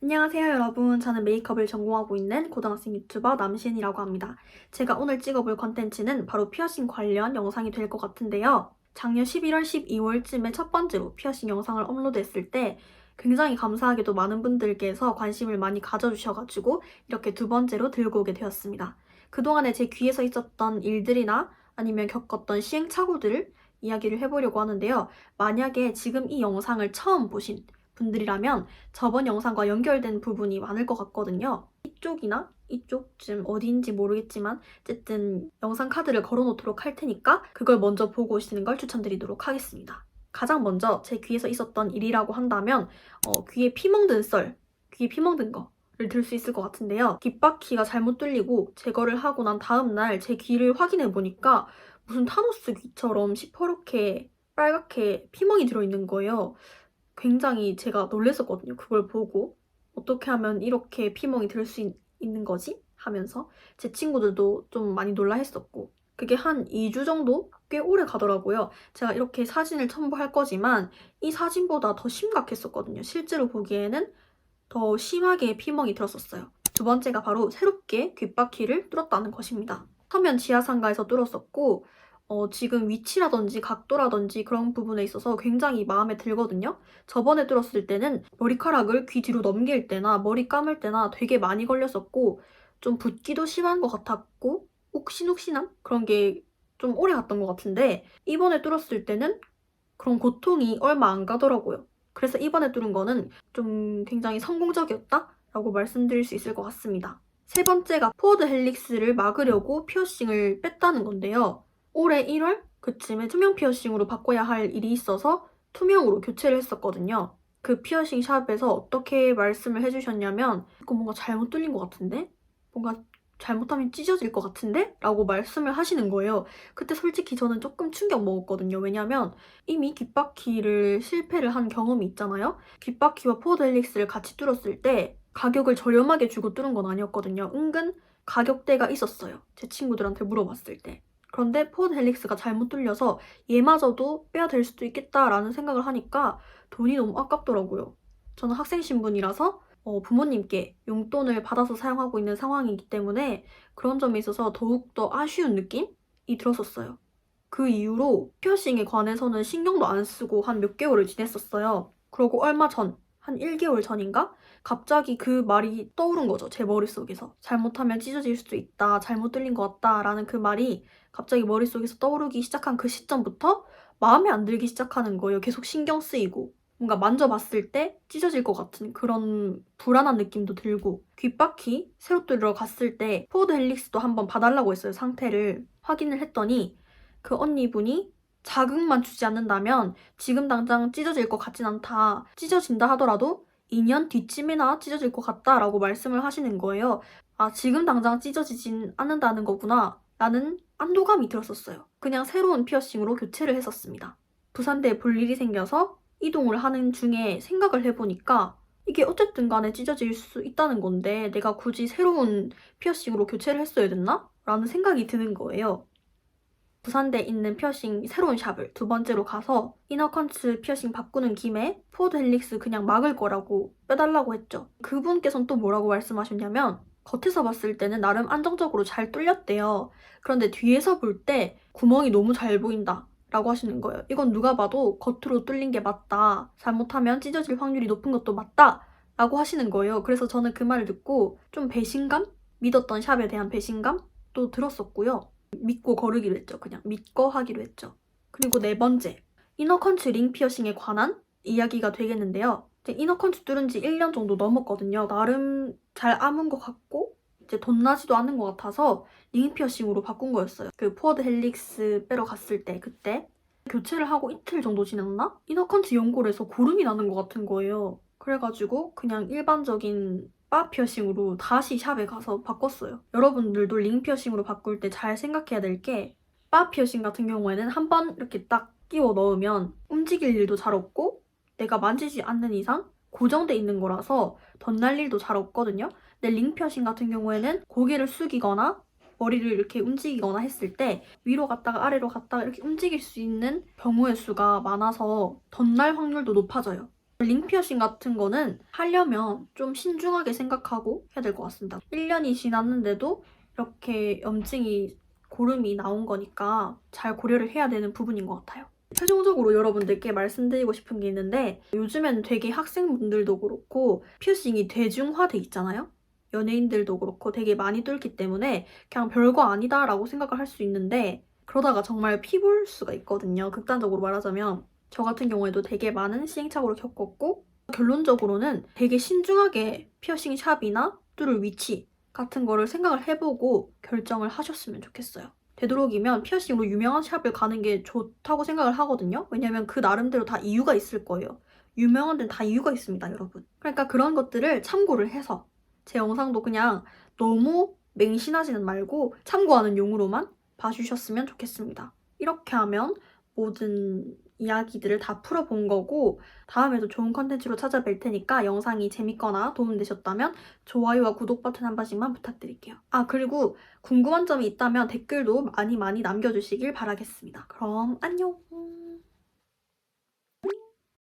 안녕하세요 여러분. 저는 메이크업을 전공하고 있는 고등학생 유튜버 남시은이라고 합니다. 제가 오늘 찍어볼 컨텐츠는 바로 피어싱 관련 영상이 될 것 같은데요. 작년 11월, 12월쯤에 첫 번째로 피어싱 영상을 업로드했을 때 굉장히 감사하게도 많은 분들께서 관심을 많이 가져주셔가지고 이렇게 두 번째로 들고 오게 되었습니다. 그동안에 제 귀에서 있었던 일들이나 아니면 겪었던 시행착오들을 이야기를 해보려고 하는데요. 만약에 지금 이 영상을 처음 보신 분들이라면 저번 영상과 연결된 부분이 많을 것 같거든요. 이쪽이나 이쪽쯤 어디인지 모르겠지만 어쨌든 영상 카드를 걸어놓도록 할 테니까 그걸 먼저 보고 오시는 걸 추천드리도록 하겠습니다. 가장 먼저 제 귀에서 있었던 일이라고 한다면 귀에 피 멍든 귀에 피 멍든 거를 들 수 있을 것 같은데요. 귓바퀴가 잘못 뚫리고 제거를 하고 난 다음 날 제 귀를 확인해 보니까 무슨 타노스 귀처럼 시퍼렇게 빨갛게 피멍이 들어있는 거예요. 굉장히 제가 놀랐었거든요. 그걸 보고 어떻게 하면 이렇게 피멍이 들 수 있는 거지? 하면서 제 친구들도 좀 많이 놀라 했었고 그게 한 2주 정도? 꽤 오래 가더라고요. 제가 이렇게 사진을 첨부할 거지만 이 사진보다 더 심각했었거든요. 실제로 보기에는 더 심하게 피멍이 들었었어요. 두 번째가 바로 새롭게 귓바퀴를 뚫었다는 것입니다. 서면 지하상가에서 뚫었었고 지금 위치라든지 각도라든지 그런 부분에 있어서 굉장히 마음에 들거든요. 저번에 뚫었을 때는 머리카락을 귀 뒤로 넘길 때나 머리 감을 때나 되게 많이 걸렸었고 좀 붓기도 심한 것 같았고 욱신욱신한 그런 게 좀 오래 갔던 것 같은데 이번에 뚫었을 때는 그런 고통이 얼마 안 가더라고요. 그래서 이번에 뚫은 거는 좀 굉장히 성공적이었다라고 말씀드릴 수 있을 것 같습니다. 세 번째가 포워드 헬릭스를 막으려고 피어싱을 뺐다는 건데요. 올해 1월 그쯤에 투명 피어싱으로 바꿔야 할 일이 있어서 투명으로 교체를 했었거든요. 그 피어싱 샵에서 어떻게 말씀을 해주셨냐면 이거 뭔가 잘못 뚫린 것 같은데? 뭔가 잘못하면 찢어질 것 같은데? 라고 말씀을 하시는 거예요. 그때 솔직히 저는 조금 충격 먹었거든요. 왜냐면 이미 귓바퀴를 실패를 한 경험이 있잖아요. 귓바퀴와 포워드 헬릭스를 같이 뚫었을 때 가격을 저렴하게 주고 뚫은 건 아니었거든요. 은근 가격대가 있었어요. 제 친구들한테 물어봤을 때. 그런데 포워드 헬릭스가 잘못 뚫려서 얘마저도 빼야 될 수도 있겠다라는 생각을 하니까 돈이 너무 아깝더라고요. 저는 학생 신분이라서 부모님께 용돈을 받아서 사용하고 있는 상황이기 때문에 그런 점에 있어서 더욱더 아쉬운 느낌이 들었었어요. 그 이후로 피어싱에 관해서는 신경도 안 쓰고 한 몇 개월을 지냈었어요. 그러고 얼마 전, 한 1개월 전인가? 갑자기 그 말이 떠오른 거죠, 제 머릿속에서. 잘못하면 찢어질 수도 있다, 잘못 들린 것 같다 라는 그 말이 갑자기 머릿속에서 떠오르기 시작한 그 시점부터 마음에 안 들기 시작하는 거예요. 계속 신경 쓰이고. 뭔가 만져봤을 때 찢어질 것 같은 그런 불안한 느낌도 들고 귓바퀴 새로 뚫으러 갔을 때 포워드 헬릭스도 한번 봐달라고 했어요. 상태를 확인을 했더니 그 언니분이 자극만 주지 않는다면 지금 당장 찢어질 것 같진 않다. 찢어진다 하더라도 2년 뒤쯤이나 찢어질 것 같다라고 말씀을 하시는 거예요. 아, 지금 당장 찢어지진 않는다는 거구나. 라는 안도감이 들었었어요. 그냥 새로운 피어싱으로 교체를 했었습니다. 부산대에 볼 일이 생겨서 이동을 하는 중에 생각을 해보니까 이게 어쨌든 간에 찢어질 수 있다는 건데 내가 굳이 새로운 피어싱으로 교체를 했어야 됐나? 라는 생각이 드는 거예요. 부산대에 있는 피어싱 새로운 샵을 두 번째로 가서 이너컨츠 피어싱 바꾸는 김에 포워드 헬릭스 그냥 막을 거라고 빼달라고 했죠. 그분께서는 또 뭐라고 말씀하셨냐면 겉에서 봤을 때는 나름 안정적으로 잘 뚫렸대요. 그런데 뒤에서 볼 때 구멍이 너무 잘 보인다 라고 하시는 거예요. 이건 누가 봐도 겉으로 뚫린 게 맞다. 잘못하면 찢어질 확률이 높은 것도 맞다 라고 하시는 거예요. 그래서 저는 그 말을 듣고 좀 배신감? 믿었던 샵에 대한 배신감도 들었었고요. 믿고 거르기로 했죠. 그냥 믿고 하기로 했죠. 그리고 네 번째, 이너컨츠 링 피어싱에 관한 이야기가 되겠는데요. 이제 이너컨츠 뚫은 지 1년 정도 넘었거든요. 나름 잘 아문 것 같고 이제 돈 나지도 않는 것 같아서 링 피어싱으로 바꾼 거였어요. 그 포워드 헬릭스 빼러 갔을 때 그때 교체를 하고 이틀 정도 지났나? 이너컨츠 연골에서 고름이 나는 것 같은 거예요. 그래가지고 그냥 일반적인 바 피어싱으로 다시 샵에 가서 바꿨어요. 여러분들도 링 피어싱으로 바꿀 때 잘 생각해야 될 게 바 피어싱 같은 경우에는 한번 이렇게 딱 끼워 넣으면 움직일 일도 잘 없고 내가 만지지 않는 이상 고정돼 있는 거라서 덧날 일도 잘 없거든요. 근데 링 피어싱 같은 경우에는 고개를 숙이거나 머리를 이렇게 움직이거나 했을 때 위로 갔다가 아래로 갔다가 이렇게 움직일 수 있는 경우의 수가 많아서 덧날 확률도 높아져요. 링 피어싱 같은 거는 하려면 좀 신중하게 생각하고 해야 될 것 같습니다. 1년이 지났는데도 이렇게 염증이 고름이 나온 거니까 잘 고려를 해야 되는 부분인 것 같아요. 최종적으로 여러분들께 말씀드리고 싶은 게 있는데 요즘에는 되게 학생분들도 그렇고 피어싱이 대중화돼 있잖아요. 연예인들도 그렇고 되게 많이 뚫기 때문에 그냥 별거 아니다라고 생각을 할 수 있는데 그러다가 정말 피볼 수가 있거든요. 극단적으로 말하자면 저 같은 경우에도 되게 많은 시행착오를 겪었고 결론적으로는 되게 신중하게 피어싱 샵이나 뚫을 위치 같은 거를 생각을 해보고 결정을 하셨으면 좋겠어요. 되도록이면 피어싱으로 유명한 샵을 가는 게 좋다고 생각을 하거든요. 왜냐면 그 나름대로 다 이유가 있을 거예요. 유명한 데는 다 이유가 있습니다, 여러분. 그러니까 그런 것들을 참고를 해서 제 영상도 그냥 너무 맹신하지는 말고 참고하는 용으로만 봐주셨으면 좋겠습니다. 이렇게 하면 모든 이야기들을 다 풀어본 거고 다음에도 좋은 컨텐츠로 찾아뵐 테니까 영상이 재밌거나 도움되셨다면 좋아요와 구독 버튼 한 번씩만 부탁드릴게요. 아, 그리고 궁금한 점이 있다면 댓글도 많이 남겨주시길 바라겠습니다. 그럼 안녕!